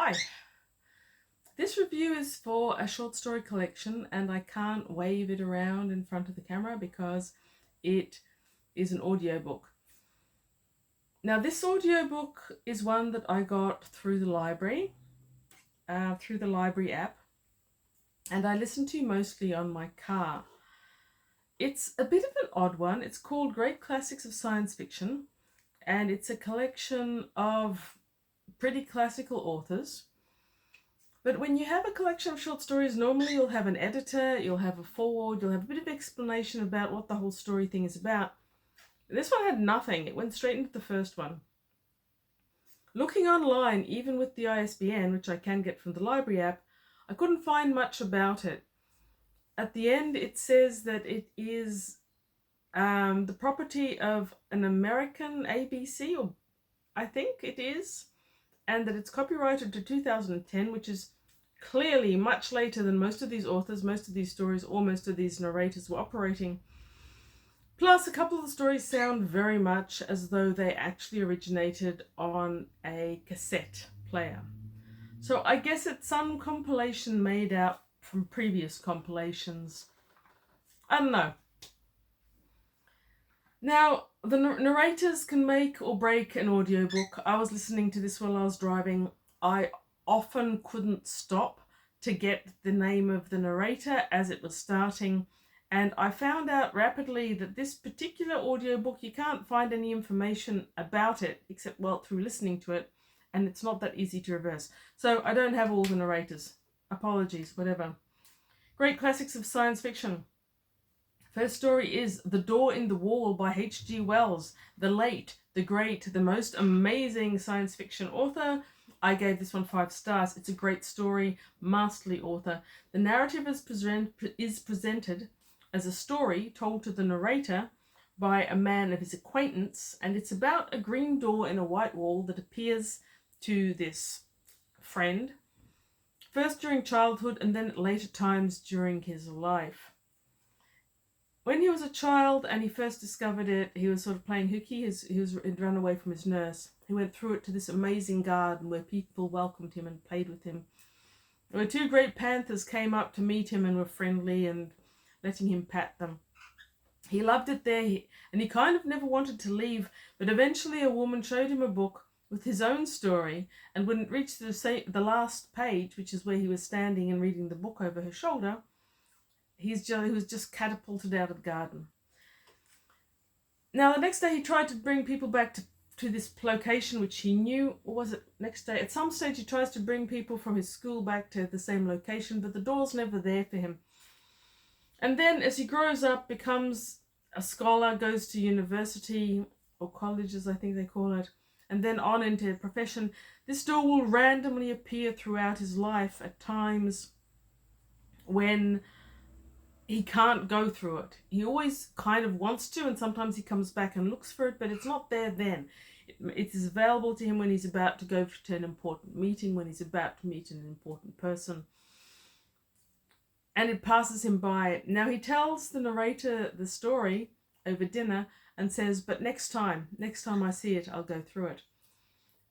Hi. This review is for a short story collection, and I can't wave it around in front of the camera because it is an audiobook. Now, this audiobook is one that I got through the library app, and I listen to mostly on my car. It's a bit of an odd one. It's called Great Classics of Science Fiction, and it's a collection of pretty classical authors. But when you have a collection of short stories, normally you'll have an editor, you'll have a foreword, you'll have a bit of explanation about what the whole story thing is about. This one had nothing. It went straight into the first one. Looking online, even with the ISBN, which I can get from the library app, I couldn't find much about it. At the end, it says that it is the property of an American ABC, or I think it is, and that it's copyrighted to 2010, which is clearly much later than most of these authors, most of these stories, or most of these narrators were operating. Plus, a couple of the stories sound very much as though they actually originated on a cassette player. So I guess it's some compilation made out from previous compilations. I don't know. Now, the narrators can make or break an audiobook. I was listening to this while I was driving. I often couldn't stop to get the name of the narrator as it was starting. And I found out rapidly that this particular audiobook, you can't find any information about it except, well, through listening to it. And it's not that easy to reverse. So I don't have all the narrators. Apologies, whatever. Great Classics of Science Fiction. First story is The Door in the Wall by H.G. Wells, the late, the great, the most amazing science fiction author. I gave this one 5 stars. It's a great story, masterly author. The narrative is presented as a story told to the narrator by a man of his acquaintance, and it's about a green door in a white wall that appears to this friend, first during childhood and then at later times during his life. When he was a child and he first discovered it, he was sort of playing hooky. He'd run away from his nurse. He went through it to this amazing garden where people welcomed him and played with him. Where 2 great panthers came up to meet him and were friendly and letting him pat them. He loved it there, and he kind of never wanted to leave, but eventually a woman showed him a book with his own story, and when it reached the last page, which is where he was standing and reading the book over her shoulder, he was just catapulted out of the garden. Now, the next day he tried to bring people back to this location, which he knew, or was it next day? At some stage he tries to bring people from his school back to the same location, but the door's never there for him. And then as he grows up, becomes a scholar, goes to university, or colleges I think they call it, and then on into a profession, this door will randomly appear throughout his life at times when he can't go through it. He always kind of wants to, and sometimes he comes back and looks for it, but it's not there then. It is available to him when he's about to go to an important meeting, when he's about to meet an important person. And it passes him by. Now he tells the narrator the story over dinner and says, but next time I see it, I'll go through it.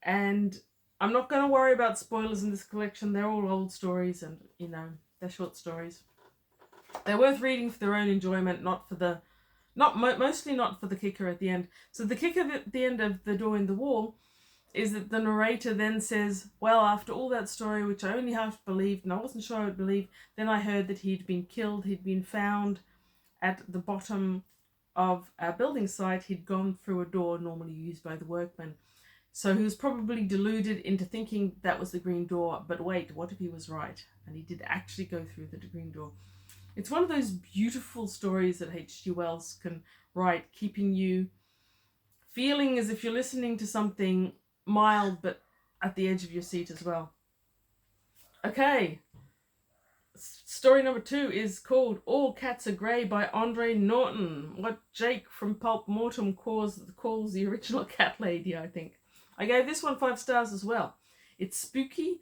And I'm not going to worry about spoilers in this collection. They're all old stories, and, they're short stories. They're worth reading for their own enjoyment, mostly not for the kicker at the end. So the kicker at the end of The Door in the Wall is that the narrator then says, well, after all that story, which I only half believed, and I wasn't sure I would believe, then I heard that he'd been killed. He'd been found at the bottom of a building site. He'd gone through a door normally used by the workmen. So he was probably deluded into thinking that was the green door. But wait, what if he was right? And he did actually go through the green door. It's one of those beautiful stories that H.G. Wells can write, keeping you feeling as if you're listening to something mild, but at the edge of your seat as well. Okay. Story number 2 is called All Cats Are Grey by Andre Norton. What Jake from Pulp Mortem calls the original cat lady, I think. I gave this one 5 stars as well. It's spooky,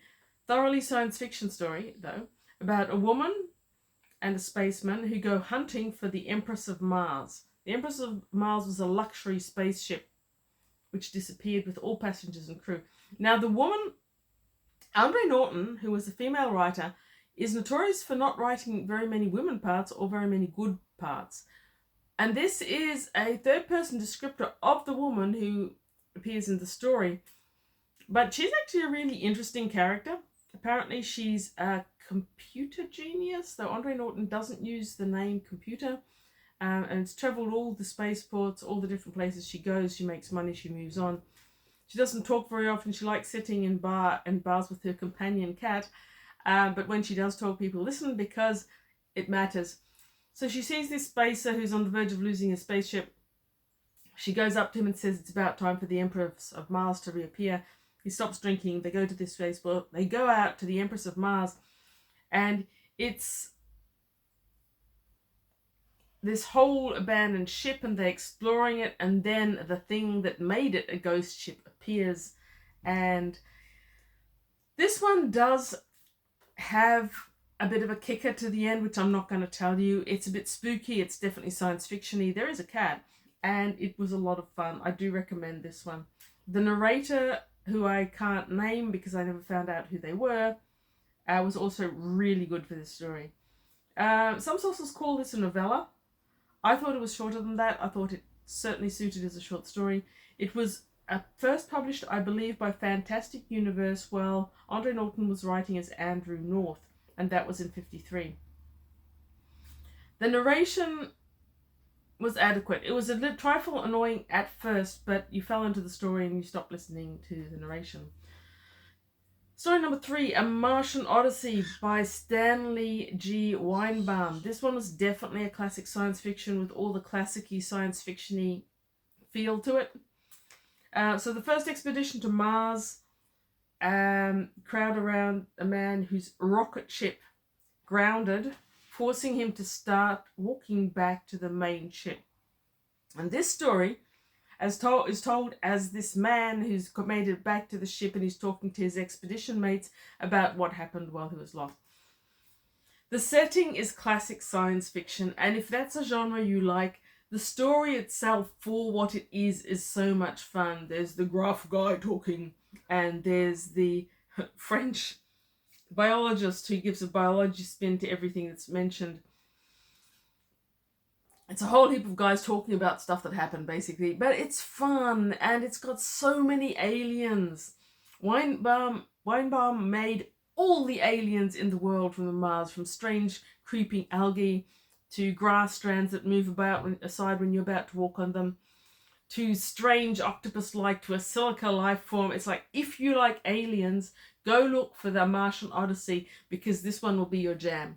thoroughly science fiction story, though, about a woman and a spaceman who go hunting for the Empress of Mars. The Empress of Mars was a luxury spaceship which disappeared with all passengers and crew. Now, the woman Andre Norton, who was a female writer, is notorious for not writing very many women parts or very many good parts. And this is a third-person descriptor of the woman who appears in the story. But she's actually a really interesting character. Apparently she's a computer genius, though Andre Norton doesn't use the name computer. And it's travelled all the spaceports, all the different places she goes. She makes money, she moves on. She doesn't talk very often. She likes sitting in bars with her companion cat. But when she does talk, people listen because it matters. So she sees this spacer who's on the verge of losing his spaceship. She goes up to him and says it's about time for the Empress of Mars to reappear. He stops drinking. They go to this spaceport. They go out to the Empress of Mars. And it's this whole abandoned ship, and they're exploring it, and then the thing that made it a ghost ship appears. And this one does have a bit of a kicker to the end, which I'm not going to tell you. It's a bit spooky. It's definitely science fiction-y. There is a cat, and it was a lot of fun. I do recommend this one. The narrator, who I can't name because I never found out who they were, was also really good for this story. Some sources call this a novella. I thought it was shorter than that. I thought it certainly suited as a short story. It was first published, I believe, by Fantastic Universe while Andre Norton was writing as Andrew North, and that was in 1953. The narration was adequate. It was a little trifle annoying at first, but you fell into the story and you stopped listening to the narration. Story number 3, A Martian Odyssey by Stanley G. Weinbaum. This one was definitely a classic science fiction with all the classic-y science fiction-y feel to it. So the first expedition to Mars crowd around a man whose rocket ship grounded, forcing him to start walking back to the main ship. And this story is told as this man who's made it back to the ship and he's talking to his expedition mates about what happened while he was lost. The setting is classic science fiction, and if that's a genre you like, the story itself, for what it is so much fun. There's the gruff guy talking, and there's the French biologist who gives a biology spin to everything that's mentioned. It's a whole heap of guys talking about stuff that happened, basically. But it's fun, and it's got so many aliens. Weinbaum made all the aliens in the world from the Mars, from strange creeping algae to grass strands that move aside when you're about to walk on them, to strange octopus-like, to a silica life form. It's like, if you like aliens, go look for the Martian Odyssey, because this one will be your jam.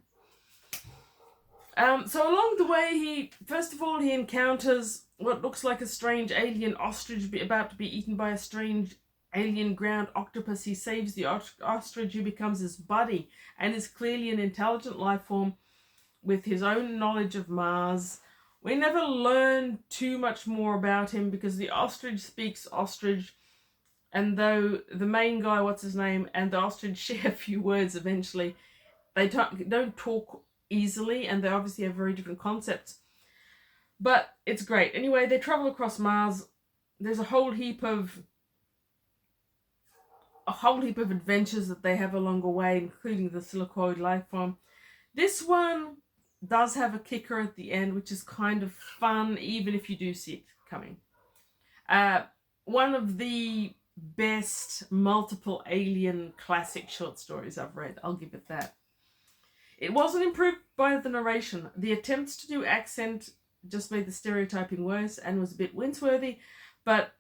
So along the way, he encounters what looks like a strange alien ostrich about to be eaten by a strange alien ground octopus. He saves the ostrich, who becomes his buddy and is clearly an intelligent life form with his own knowledge of Mars. We never learn too much more about him because the ostrich speaks ostrich, and though the main guy, what's his name, and the ostrich share a few words eventually, they don't talk easily, and they obviously have very different concepts. But it's great. Anyway, they travel across Mars. There's a whole heap of adventures that they have along the way, including the silicoid life form. This one does have a kicker at the end, which is kind of fun, even if you do see it coming. One of the best multiple alien classic short stories I've read. I'll give it that. It wasn't improved by the narration. The attempts to do accent just made the stereotyping worse and was a bit wince-worthy. But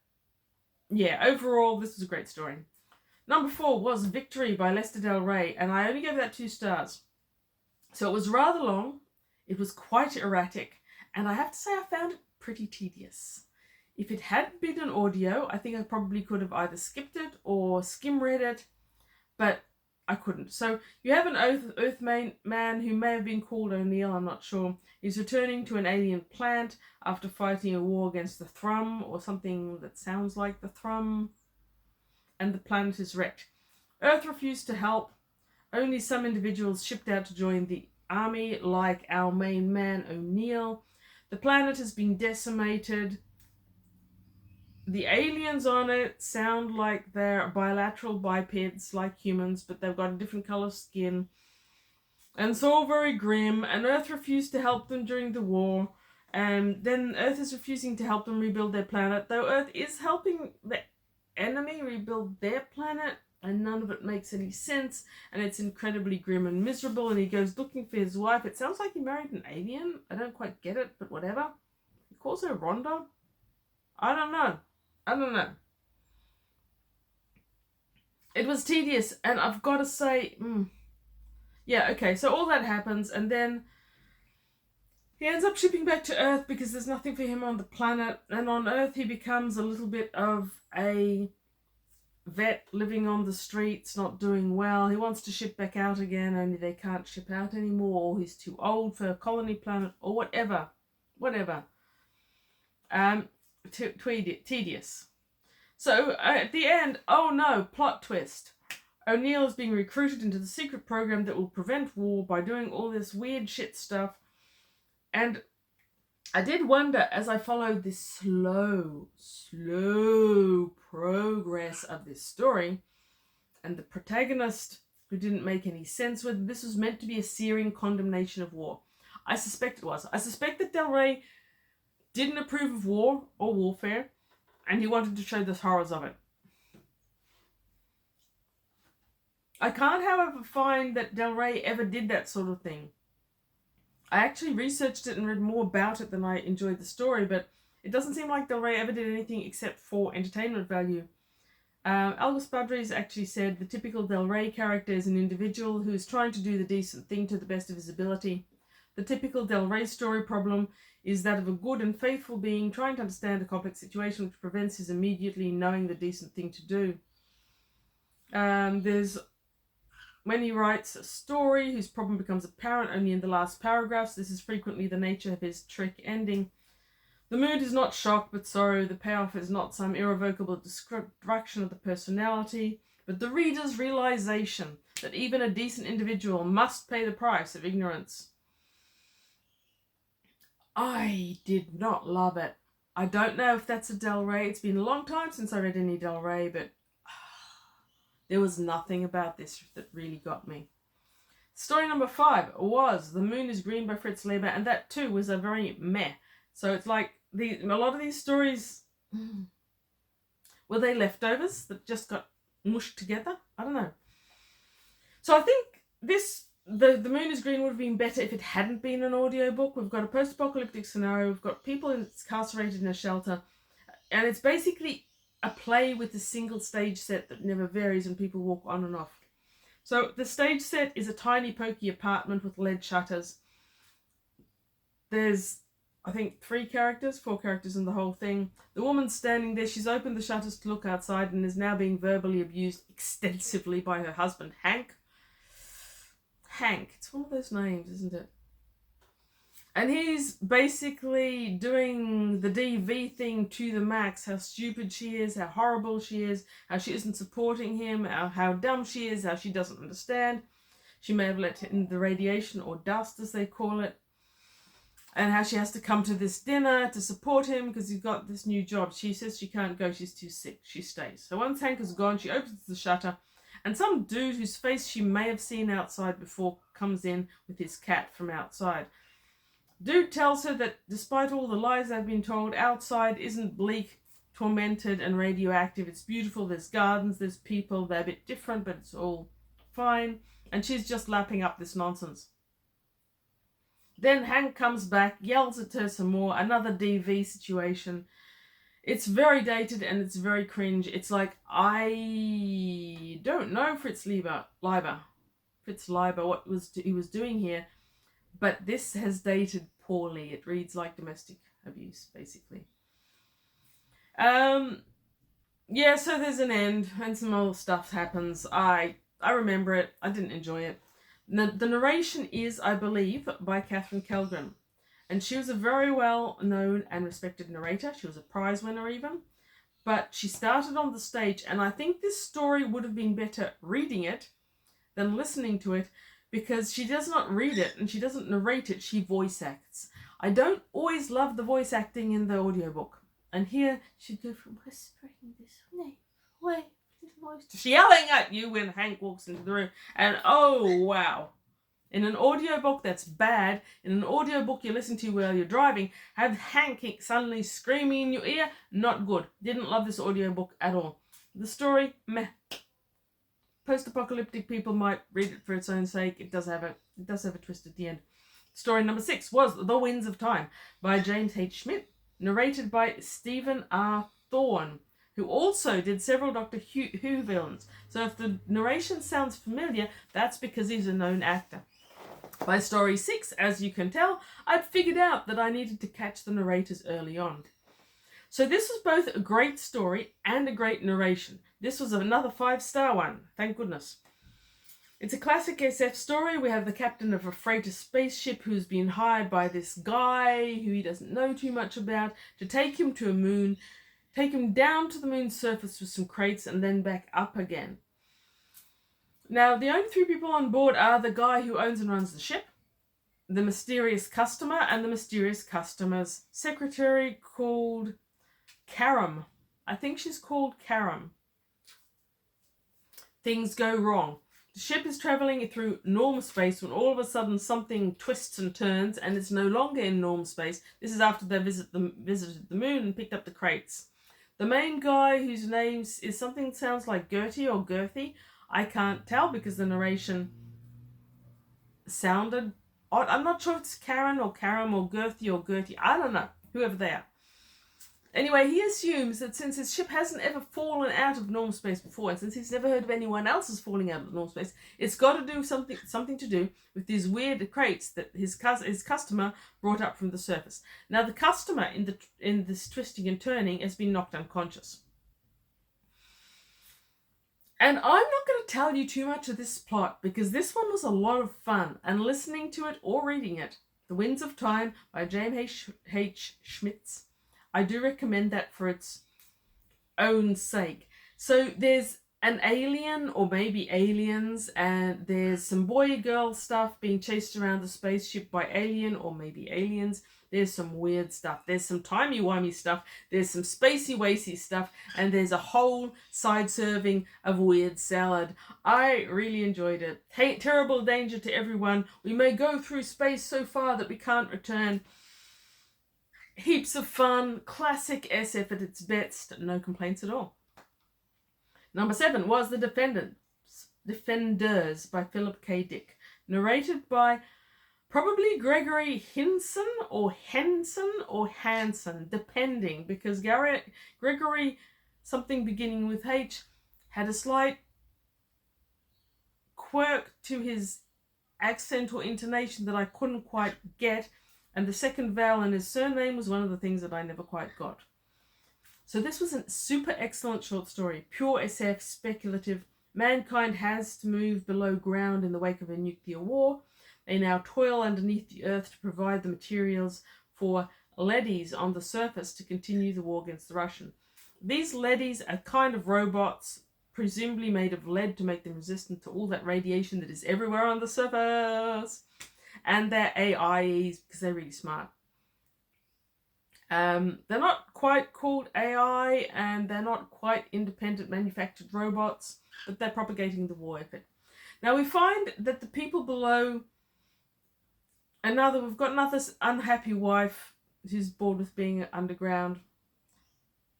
yeah, overall, this was a great story. Number 4 was Victory by Lester Del Rey, and I only gave that 2 stars. So it was rather long, it was quite erratic, and I have to say I found it pretty tedious. If it hadn't been an audio, I think I probably could have either skipped it or skim-read it, but I couldn't. So you have an Earth man who may have been called O'Neill, I'm not sure. He's returning to an alien planet after fighting a war against the Thrum, or something that sounds like the Thrum, and the planet is wrecked. Earth refused to help. Only some individuals shipped out to join the army, like our main man O'Neill. The planet has been decimated. The aliens on it sound like they're bilateral bipeds like humans, but they've got a different colour skin. And it's all very grim, and Earth refused to help them during the war. And then Earth is refusing to help them rebuild their planet, though Earth is helping the enemy rebuild their planet, and none of it makes any sense, and it's incredibly grim and miserable, and he goes looking for his wife. It sounds like he married an alien. I don't quite get it, but whatever. He calls her Rhonda. I don't know. It was tedious, and I've got to say, yeah, okay, so all that happens, and then he ends up shipping back to Earth because there's nothing for him on the planet, and on Earth he becomes a little bit of a vet living on the streets, not doing well. He wants to ship back out again, only they can't ship out anymore, or he's too old for a colony planet, or whatever. Tedious. So at the end, oh no, plot twist. O'Neill is being recruited into the secret program that will prevent war by doing all this weird shit stuff. And I did wonder, as I followed this slow progress of this story, and the protagonist, who didn't make any sense, whether this was meant to be a searing condemnation of war. I suspect it was. I suspect that Del Rey didn't approve of war or warfare, and he wanted to show the horrors of it. I can't, however, find that Del Rey ever did that sort of thing. I actually researched it and read more about it than I enjoyed the story, but it doesn't seem like Del Rey ever did anything except for entertainment value. Albus Badries actually said the typical Del Rey character is an individual who is trying to do the decent thing to the best of his ability. The typical Del Rey story problem is that of a good and faithful being trying to understand a complex situation which prevents his immediately knowing the decent thing to do. When he writes a story whose problem becomes apparent only in the last paragraphs, this is frequently the nature of his trick ending. The mood is not shock but sorrow. The payoff is not some irrevocable destruction of the personality, but the reader's realization that even a decent individual must pay the price of ignorance. I did not love it. I don't know if that's a Del Rey. It's been a long time since I read any Del Rey, but there was nothing about this that really got me. Story number 5 was The Moon is Green by Fritz Leiber, and that too was a very meh. So it's like a lot of these stories, were they leftovers that just got mushed together? I don't know. So I think The Moon is Green would have been better if it hadn't been an audiobook. We've got a post-apocalyptic scenario, we've got people incarcerated in a shelter, and it's basically a play with a single stage set that never varies and people walk on and off. So the stage set is a tiny pokey apartment with lead shutters. There's, I think, 4 characters in the whole thing. The woman's standing there, she's opened the shutters to look outside and is now being verbally abused extensively by her husband, Hank. It's one of those names, isn't it? And he's basically doing the DV thing to the max. How stupid she is, how horrible she is, how she isn't supporting him, how dumb she is, how she doesn't understand. She may have let in the radiation or dust, as they call it. And how she has to come to this dinner to support him because he's got this new job. She says she can't go, she's too sick. She stays. So once Hank is gone, she opens the shutter, and some dude whose face she may have seen outside before comes in with his cat from outside. Dude tells her that despite all the lies they've been told, outside isn't bleak, tormented and radioactive. It's beautiful, there's gardens, there's people, they're a bit different, but it's all fine. And she's just lapping up this nonsense. Then Hank comes back, yells at her some more, another DV situation. It's very dated and it's very cringe. It's like, I don't know Fritz Leiber, what he was doing here, but this has dated poorly. It reads like domestic abuse, basically. Yeah, so there's an end and some other stuff happens. I remember it. I didn't enjoy it. The narration is, I believe, by Catherine Kellgren. And she was a very well-known and respected narrator. She was a prize winner even. But she started on the stage, and I think this story would have been better reading it than listening to it, because she does not read it and she doesn't narrate it, she voice acts. I don't always love the voice acting in the audiobook. And here she'd go from whispering this way, little voice, to yelling at you when Hank walks into the room. And oh, wow. In an audiobook, that's bad. In an audiobook you listen to while you're driving, have Hank suddenly screaming in your ear, not good. Didn't love this audiobook at all. The story, meh. Post-apocalyptic people might read it for its own sake. It does have a twist at the end. Story number 6 was The Winds of Time by James H. Schmitz, narrated by Stephen R. Thorne, who also did several Doctor Who villains. So if the narration sounds familiar, that's because he's a known actor. By story 6, as you can tell, I'd figured out that I needed to catch the narrators early on. So this was both a great story and a great narration. This was another 5-star one, thank goodness. It's a classic SF story. We have the captain of a freighter spaceship who's been hired by this guy who he doesn't know too much about to take him to a moon, take him down to the moon's surface with some crates and then back up again. Now, the only 3 people on board are the guy who owns and runs the ship, the mysterious customer, and the mysterious customer's secretary called Karam. I think she's called Karam. Things go wrong. The ship is travelling through normal space when all of a sudden something twists and turns and it's no longer in normal space. This is after they visited the moon and picked up the crates. The main guy, whose name is something that sounds like Gertie or Girthy, I can't tell because the narration sounded odd. I'm not sure if it's Karen or Karam or Girthy or Gertie. I don't know. Whoever they are. Anyway, he assumes that since his ship hasn't ever fallen out of normal space before, and since he's never heard of anyone else's falling out of normal space, it's got to do something to do with these weird crates that his customer brought up from the surface. Now, the customer in this twisting and turning has been knocked unconscious. And I'm not going to tell you too much of this plot because this one was a lot of fun, and listening to it or reading it, The Winds of Time by James H. Schmitz, I do recommend that for its own sake. So there's an alien or maybe aliens, and there's some boy-girl stuff being chased around the spaceship by alien or maybe aliens. There's some weird stuff. There's some timey-wimey stuff. There's some spacey-wacy stuff. And there's a whole side serving of weird salad. I really enjoyed it. Terrible danger to everyone. We may go through space so far that we can't return. Heaps of fun. Classic SF at its best. No complaints at all. Number 7 was The Defenders by Philip K. Dick. Narrated by probably Gregory Hinson or Hansen, depending, because Gregory, something beginning with H, had a slight quirk to his accent or intonation that I couldn't quite get, and the second vowel in his surname was one of the things that I never quite got. So this was a super excellent short story, pure SF, speculative. Mankind has to move below ground in the wake of a nuclear war. They now toil underneath the earth to provide the materials for leadys on the surface to continue the war against the Russian. These leadys are kind of robots, presumably made of lead to make them resistant to all that radiation that is everywhere on the surface. And they're AIs because they're really smart. They're not quite called AI, and they're not quite independent manufactured robots, but they're propagating the war effort. Now we find that the people below, we've got another unhappy wife who's bored with being underground.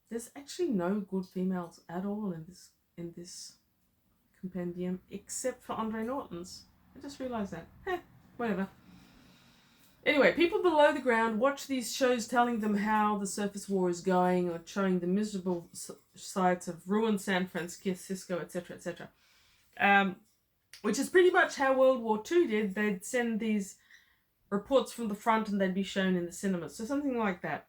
There's actually no good females at all in this compendium, except for Andre Norton's. I just realised that. Whatever. Anyway, people below the ground watch these shows telling them how the surface war is going, or showing the miserable sights of ruined San Francisco, etc., etc. Which is pretty much how World War II did. They'd send these reports from the front and they'd be shown in the cinemas. So something like that.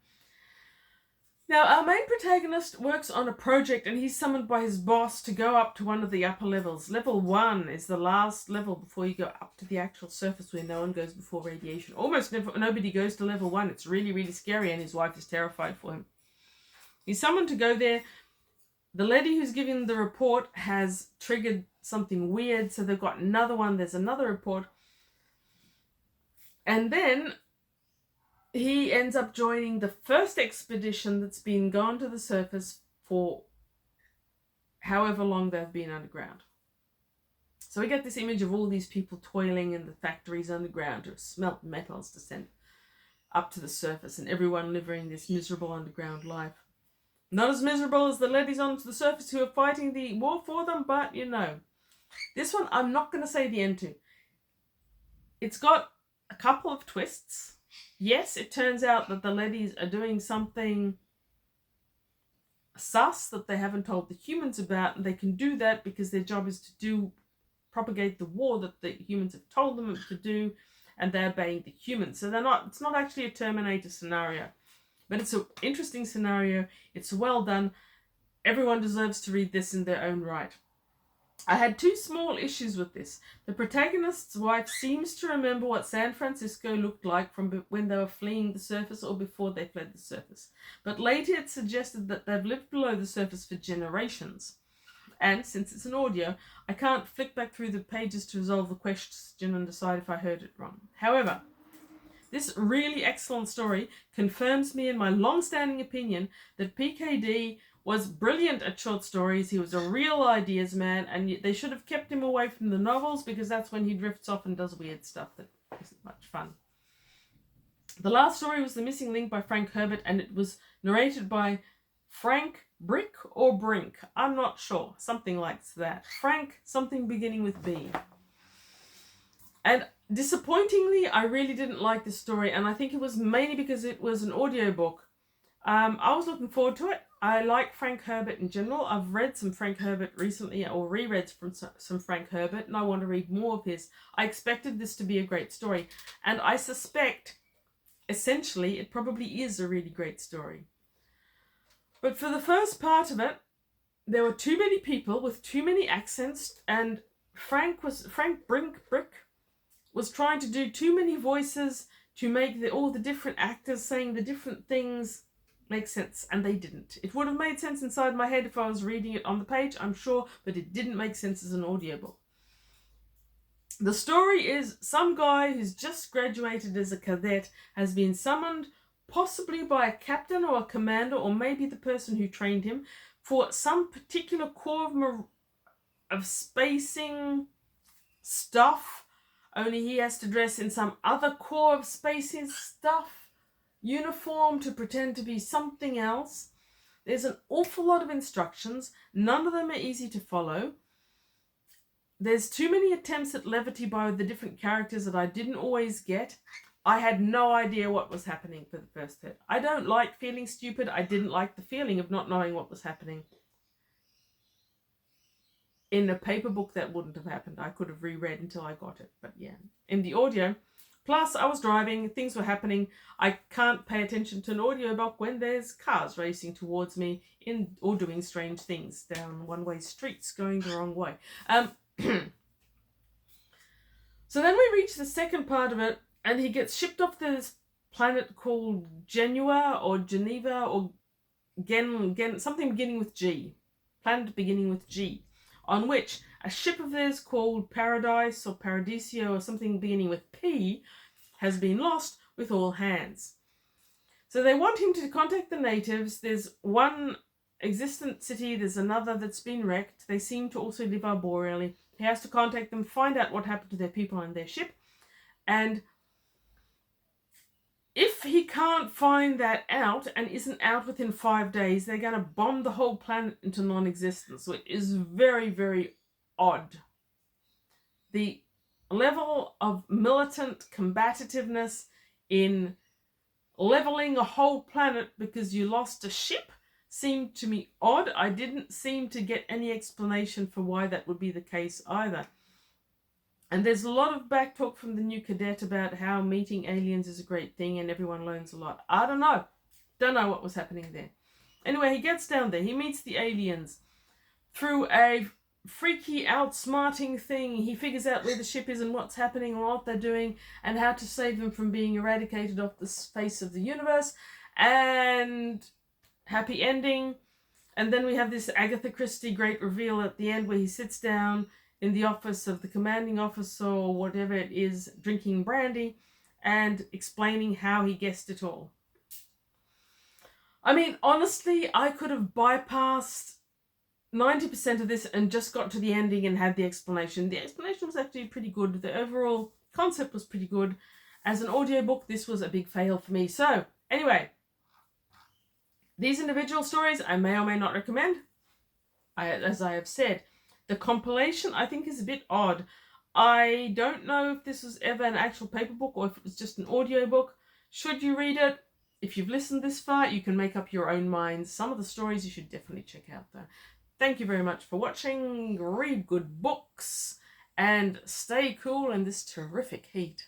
Now, our main protagonist works on a project, and he's summoned by his boss to go up to one of the upper levels. Level 1 is the last level before you go up to the actual surface, where no one goes before radiation. Almost nobody goes to level 1. It's really, really scary, and his wife is terrified for him. He's summoned to go there. The lady who's giving the report has triggered something weird, so they've got another one. There's another report. And then he ends up joining the first expedition that's been gone to the surface for however long they've been underground. So we get this image of all these people toiling in the factories underground to smelt metals to send up to the surface, and everyone living this miserable underground life. Not as miserable as the ladies onto the surface who are fighting the war for them, but you know. This one I'm not going to say the end to. It's got a couple of twists. Yes, it turns out that the ladies are doing something sus that they haven't told the humans about, and they can do that because their job is to propagate the war that the humans have told them to do, and they're obeying the humans. So it's not actually a Terminator scenario, but it's an interesting scenario. It's well done. Everyone deserves to read this in their own right. I had two small issues with this. The protagonist's wife seems to remember what San Francisco looked like from when they were fleeing the surface or before they fled the surface. But later it suggested that they've lived below the surface for generations. And since it's an audio, I can't flick back through the pages to resolve the question and decide if I heard it wrong. However, this really excellent story confirms me in my long-standing opinion that PKD was brilliant at short stories. He was a real ideas man, and they should have kept him away from the novels because that's when he drifts off and does weird stuff that isn't much fun. The last story was The Missing Link by Frank Herbert, and it was narrated by Frank Brick or Brink. I'm not sure. Something like that. Frank, something beginning with B. And disappointingly, I really didn't like this story, and I think it was mainly because it was an audiobook. I was looking forward to it. I like Frank Herbert in general. I've read some Frank Herbert recently, or reread from some Frank Herbert, and I want to read more of his. I expected this to be a great story, and I suspect, essentially, it probably is a really great story. But for the first part of it, there were too many people with too many accents, and Frank Brick was trying to do too many voices to make all the different actors saying the different things make sense, and they didn't. It would have made sense inside my head if I was reading it on the page, I'm sure, but it didn't make sense as an audiobook. The story is some guy who's just graduated as a cadet has been summoned, possibly by a captain or a commander, or maybe the person who trained him, for some particular corps of spacing stuff, only he has to dress in some other corps of spacing stuff uniform to pretend to be something else. There's an awful lot of instructions. None of them are easy to follow. There's too many attempts at levity by the different characters that I didn't always get. I had no idea what was happening for the first bit. I don't like feeling stupid. I didn't like the feeling of not knowing what was happening. In a paper book, that wouldn't have happened. I could have reread until I got it. But yeah, in the audio, plus I was driving, things were happening. I can't pay attention to an audiobook when there's cars racing towards me or doing strange things down one-way streets going the wrong way. So then we reach the second part of it, and he gets shipped off to this planet called Genua or Geneva or something beginning with G. Planet beginning with G. On which a ship of theirs called Paradise or Paradiso or something beginning with P has been lost with all hands. So they want him to contact the natives. There's one existent city, there's another that's been wrecked. They seem to also live arboreally. He has to contact them, find out what happened to their people and their ship. And if he can't find that out and isn't out within 5 days, they're going to bomb the whole planet into non-existence. So it is very, very odd. The level of militant combativeness in leveling a whole planet because you lost a ship seemed to me odd. I didn't seem to get any explanation for why that would be the case either. And there's a lot of back talk from the new cadet about how meeting aliens is a great thing and everyone learns a lot. I don't know. Don't know what was happening there. Anyway, he gets down there. He meets the aliens. Through a freaky outsmarting thing, he figures out where the ship is and what's happening and what they're doing and how to save them from being eradicated off the face of the universe. And happy ending. And then we have this Agatha Christie great reveal at the end where he sits down in the office of the commanding officer or whatever it is, drinking brandy, and explaining how he guessed it all. I mean, honestly, I could have bypassed 90% of this and just got to the ending and had the explanation. The explanation was actually pretty good. The overall concept was pretty good. As an audiobook, this was a big fail for me. So, anyway, these individual stories I may or may not recommend. As I have said, the compilation I think is a bit odd. I don't know if this was ever an actual paper book or if it was just an audiobook. Should you read it? If you've listened this far, you can make up your own minds. Some of the stories you should definitely check out though. Thank you very much for watching. Read good books and stay cool in this terrific heat.